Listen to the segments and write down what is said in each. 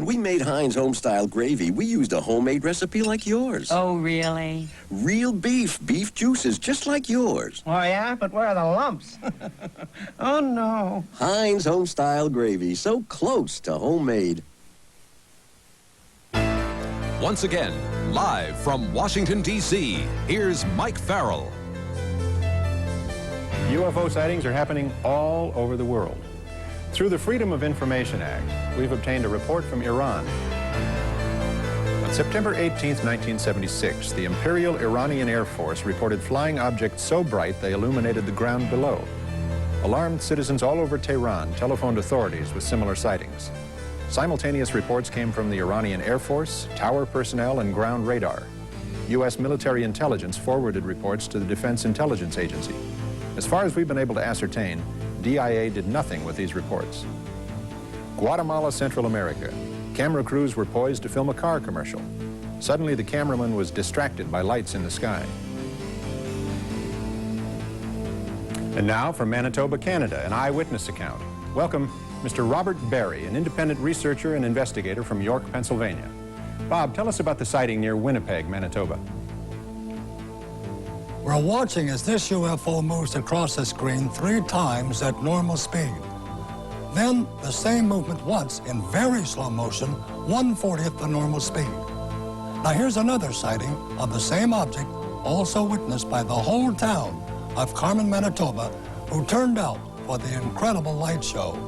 we made Heinz home-style gravy, we used a homemade recipe like yours. Oh, really? Real beef juices, just like yours. Oh, yeah? But where are the lumps? Oh, no. Heinz home-style gravy, so close to homemade. Once again, live from Washington, D.C., here's Mike Farrell. UFO sightings are happening all over the world. Through the Freedom of Information Act, we've obtained a report from Iran. On September 18, 1976, the Imperial Iranian Air Force reported flying objects so bright they illuminated the ground below. Alarmed citizens all over Tehran telephoned authorities with similar sightings. Simultaneous reports came from the Iranian Air Force, tower personnel, and ground radar. U.S. military intelligence forwarded reports to the Defense Intelligence Agency. As far as we've been able to ascertain, DIA did nothing with these reports. Guatemala, Central America. Camera crews were poised to film a car commercial. Suddenly, the cameraman was distracted by lights in the sky. And now, from Manitoba, Canada, an eyewitness account. Welcome, Mr. Robert Barry, an independent researcher and investigator from York, Pennsylvania. Bob, tell us about the sighting near Winnipeg, Manitoba. We're watching as this UFO moves across the screen 3 times at normal speed. Then the same movement once in very slow motion, 1/40th the normal speed. Now here's another sighting of the same object, also witnessed by the whole town of Carmen, Manitoba, who turned out for the incredible light show.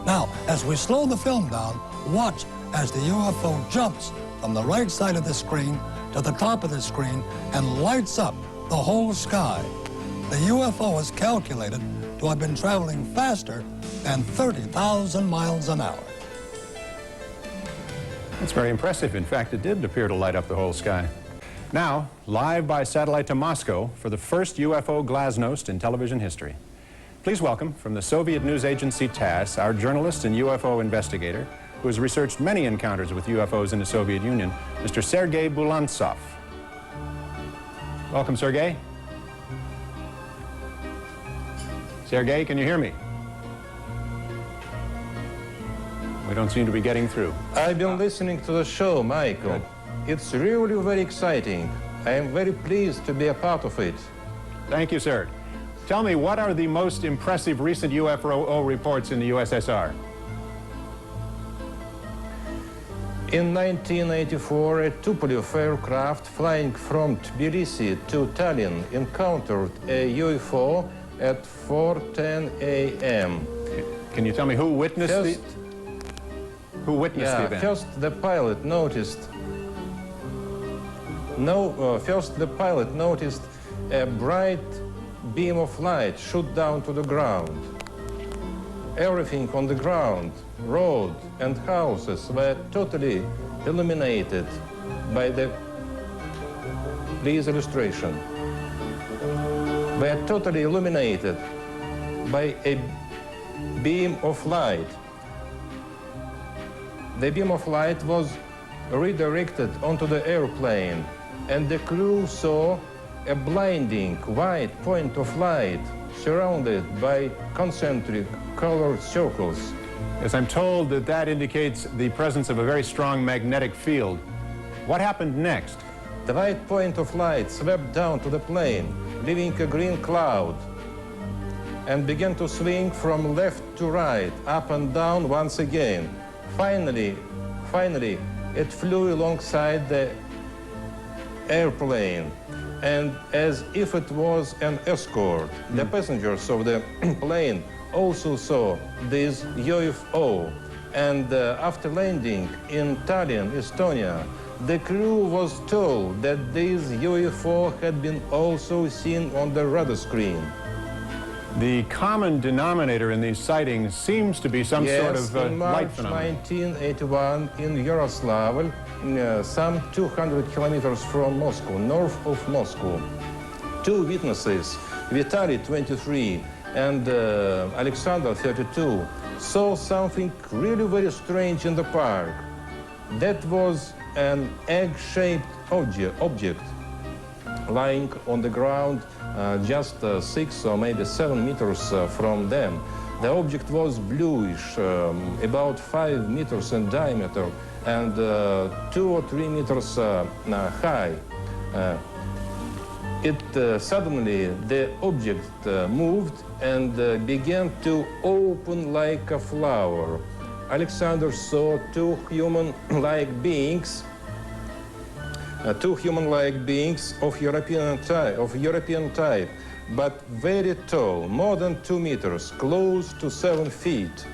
Now, as we slow the film down, watch as the UFO jumps from the right side of the screen to the top of the screen and lights up the whole sky. The UFO is calculated to have been traveling faster than 30,000 miles an hour. That's very impressive. In fact, it did appear to light up the whole sky. Now, live by satellite to Moscow for the first UFO glasnost in television history. Please welcome, from the Soviet news agency TASS, our journalist and UFO investigator, who has researched many encounters with UFOs in the Soviet Union, Mr. Sergei Bulantsov. Welcome, Sergei. Sergei, can you hear me? We don't seem to be getting through. I've been listening to the show, Michael. Good. It's really very exciting. I am very pleased to be a part of it. Thank you, sir. Tell me, what are the most impressive recent UFO reports in the USSR? In 1984, a Tupolev aircraft flying from Tbilisi to Tallinn encountered a UFO at 4:10 a.m. Can you tell me who witnessed the event? First the pilot noticed a bright beam of light shoot down to the ground. Everything on the ground, road and houses, were totally illuminated by please illustration, were totally illuminated by a beam of light. The beam of light was redirected onto the airplane, and the crew saw a blinding white point of light surrounded by concentric colored circles. Yes, I'm told that that indicates the presence of a very strong magnetic field. What happened next? The white point of light swept down to the plane, leaving a green cloud, and began to swing from left to right, up and down once again. Finally, it flew alongside the airplane, and as if it was an escort, the passengers of the plane also saw this UFO. And after landing in Tallinn, Estonia, the crew was told that this UFO had been also seen on the radar screen. The common denominator in these sightings seems to be some sort of light phenomenon. Yes, in March 1981 in Yaroslavl, some 200 kilometers from Moscow, north of Moscow, 2 witnesses, Vitaly, 23, and Alexander, 32, saw something really very strange in the park. That was an egg-shaped object lying on the ground just 6 or maybe 7 meters from them. The object was bluish, about 5 meters in diameter and 2 or 3 meters high. Suddenly the object moved and began to open like a flower. Alexander saw two human-like beings of European type, but very tall, more than 2 meters, close to 7 feet.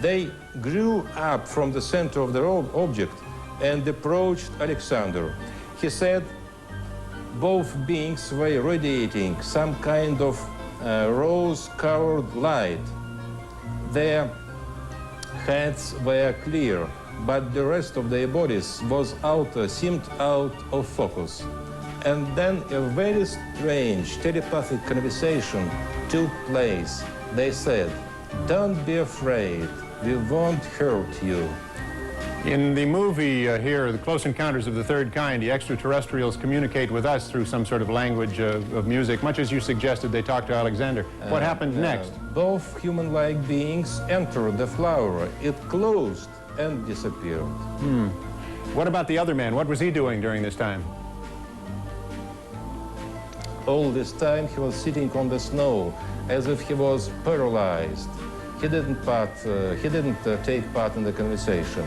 They grew up from the center of the object and approached Alexander. He said both beings were radiating some kind of rose-colored light. Their heads were clear, but the rest of their bodies seemed out of focus. And then a very strange telepathic conversation took place. They said, "Don't be afraid, we won't hurt you." In the movie here, The Close Encounters of the Third Kind, the extraterrestrials communicate with us through some sort of language of music, much as you suggested they talked to Alexander. What happened next? Both human-like beings entered the flower. It closed and disappeared. What about the other man? What was he doing during this time? All this time he was sitting on the snow as if he was paralyzed. He didn't take part in the conversation.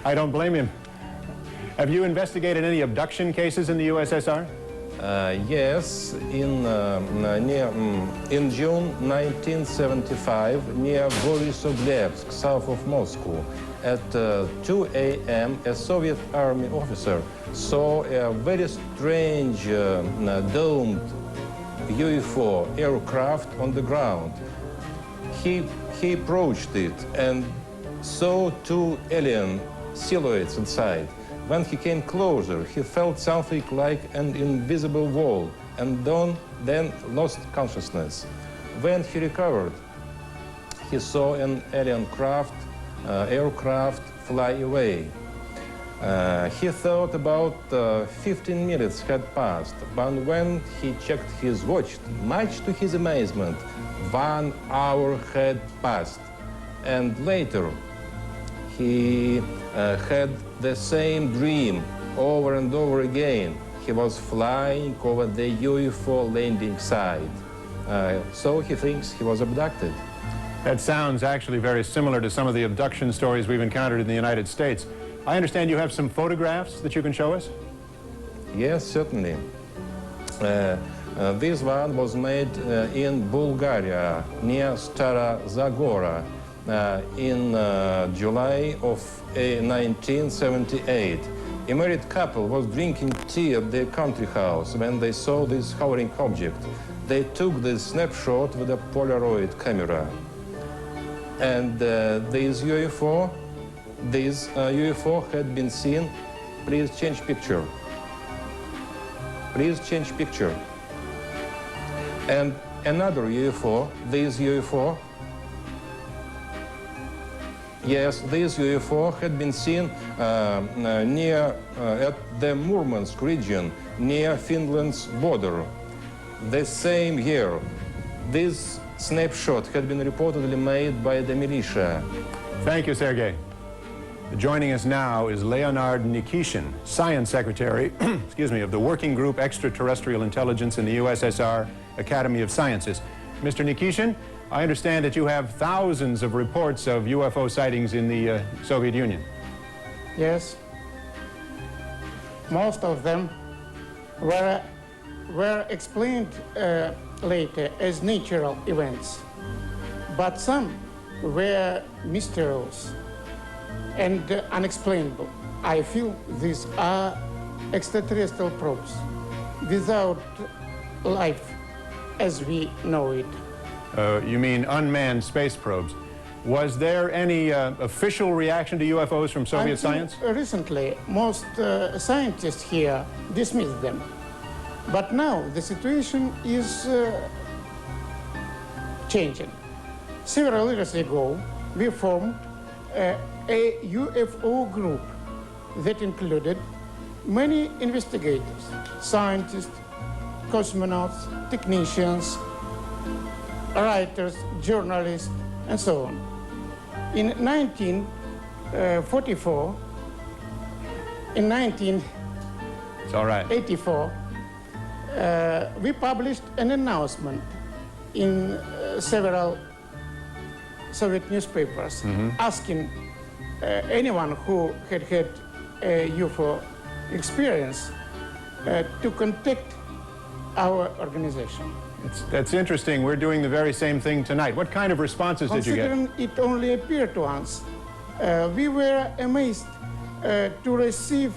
I don't blame him. Have you investigated any abduction cases in the USSR? Yes, in June 1975, near Borisovlevsk, south of Moscow, at 2 a.m., a Soviet army officer saw a very strange domed UFO aircraft on the ground. He approached it and saw two alien silhouettes inside. When he came closer, he felt something like an invisible wall and then lost consciousness. When he recovered, he saw an alien aircraft fly away. He thought about 15 minutes had passed, but when he checked his watch, much to his amazement, 1 hour had passed. And later, he had the same dream over and over again. He was flying over the UFO landing site. So he thinks he was abducted. That sounds actually very similar to some of the abduction stories we've encountered in the United States. I understand you have some photographs that you can show us? Yes, certainly. This one was made in Bulgaria, near Stara Zagora, in July of 1978. A married couple was drinking tea at their country house when they saw this hovering object. They took this snapshot with a Polaroid camera. And this UFO had been seen. Please change picture. Please change picture. And another UFO, this UFO, yes, this UFO had been seen near at the Murmansk region, near Finland's border. The same year, this snapshot had been reportedly made by the militia. Thank you, Sergei. Joining us now is Leonard Nikishin, Science Secretary excuse me, of the Working Group Extraterrestrial Intelligence in the USSR Academy of Sciences. Mr. Nikishin, I understand that you have thousands of reports of UFO sightings in the Soviet Union. Yes. Most of them were explained later as natural events, but some were mysterious and unexplainable. I feel these are extraterrestrial probes without life as we know it. You mean unmanned space probes. Was there any official reaction to UFOs from Soviet science? Recently, most scientists here dismissed them. But now the situation is changing. Several years ago, we formed a UFO group that included many investigators, scientists, cosmonauts, technicians, writers, journalists, and so on. In 1944, in 1984, It's all right. we published an announcement in several Soviet newspapers asking anyone who had had a UFO experience to contact our organization. That's interesting. We're doing the very same thing tonight. What kind of responses did you get? Considering it only appeared to us, we were amazed to receive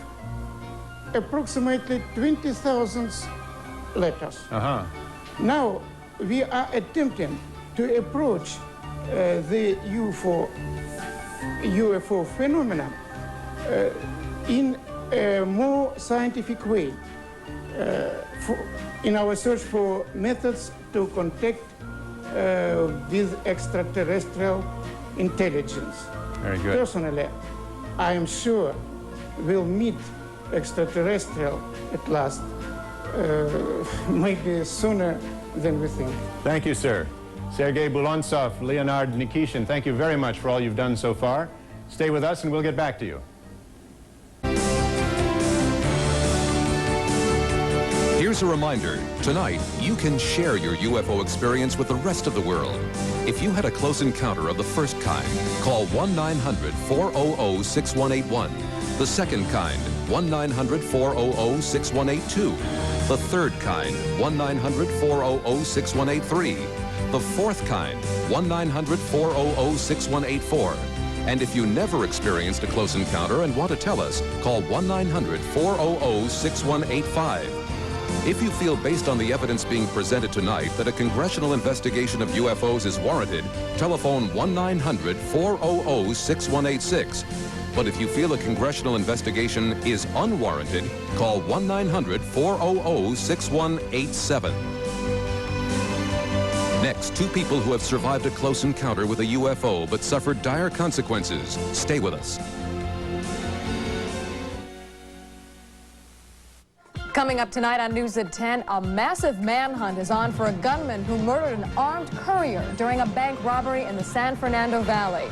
approximately 20,000 letters. Now we are attempting to approach the UFO phenomenon in a more scientific way in our search for methods to contact with extraterrestrial intelligence. Very good. Personally, I am sure we'll meet extraterrestrial at last, maybe sooner than we think. Thank you, sir. Sergei Bulontsov, Leonard Nikishin, thank you very much for all you've done so far. Stay with us and we'll get back to you. Here's a reminder. Tonight, you can share your UFO experience with the rest of the world. If you had a close encounter of the first kind, call 1-900-400-6181. The second kind, 1-900-400-6182. The third kind, 1-900-400-6183. The fourth kind, 1-900-400-6184. And if you never experienced a close encounter and want to tell us, call 1-900-400-6185. If you feel, based on the evidence being presented tonight, that a congressional investigation of UFOs is warranted, telephone 1-900-400-6186. But if you feel a congressional investigation is unwarranted, call 1-900-400-6187. Next, two people who have survived a close encounter with a UFO but suffered dire consequences. Stay with us. Coming up tonight on News at 10, a massive manhunt is on for a gunman who murdered an armed courier during a bank robbery in the San Fernando Valley.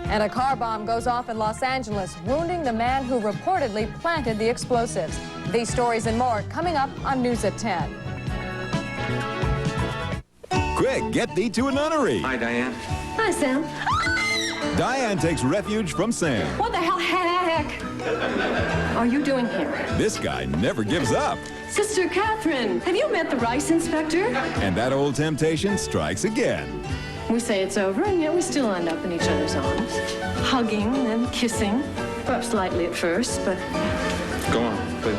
And a car bomb goes off in Los Angeles, wounding the man who reportedly planted the explosives. These stories and more coming up on News at 10. Quick, get thee to a nunnery. Hi, Diane. Hi, Sam. Diane takes refuge from Sam. What the hell heck are you doing here? This guy never gives up. Sister Catherine, have you met the rice inspector? And that old temptation strikes again. We say it's over, and yet we still end up in each other's arms, hugging and kissing, perhaps lightly at first, but... Go on, please.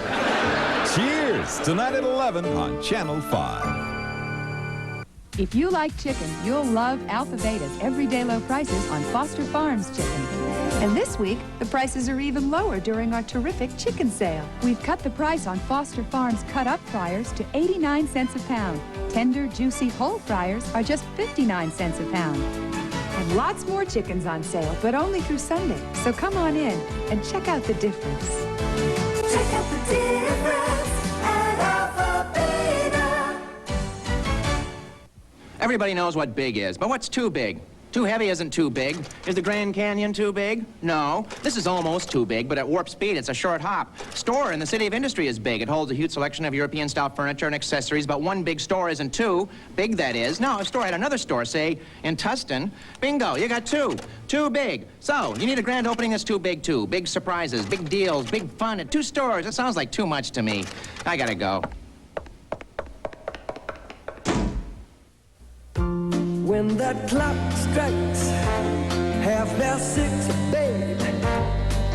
Cheers! Tonight at 11 on Channel 5. If you like chicken, you'll love Alpha Beta's everyday low prices on Foster Farms chicken. And this week, the prices are even lower during our terrific chicken sale. We've cut the price on Foster Farms cut-up fryers to 89 cents a pound. Tender, juicy whole fryers are just 59 cents a pound. And lots more chickens on sale, but only through Sunday. So come on in and check out the difference. Check out the difference at Alpha Beta. Everybody knows what big is, but what's too big? Too heavy isn't too big. Is the Grand Canyon too big? No. This is almost too big, but at warp speed, it's a short hop. Store in the City of Industry is big. It holds a huge selection of European-style furniture and accessories, but one big store isn't too big, that is. No, a store at another store, say, in Tustin. Bingo, you got two. Too big. So, you need a grand opening that's too big, too. Big surprises, big deals, big fun at two stores. That sounds like too much to me. I gotta go. When that clock strikes 6:30, babe,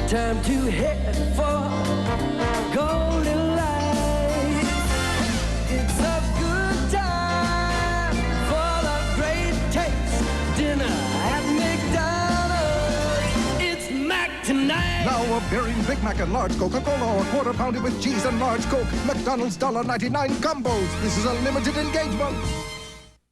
time to head for golden light. It's a good time for a great taste dinner at McDonald's. It's Mac tonight. Now appearing Big Mac and large Coca-Cola or quarter pounder with cheese and large Coke. McDonald's $1.99 combos. This is a limited engagement.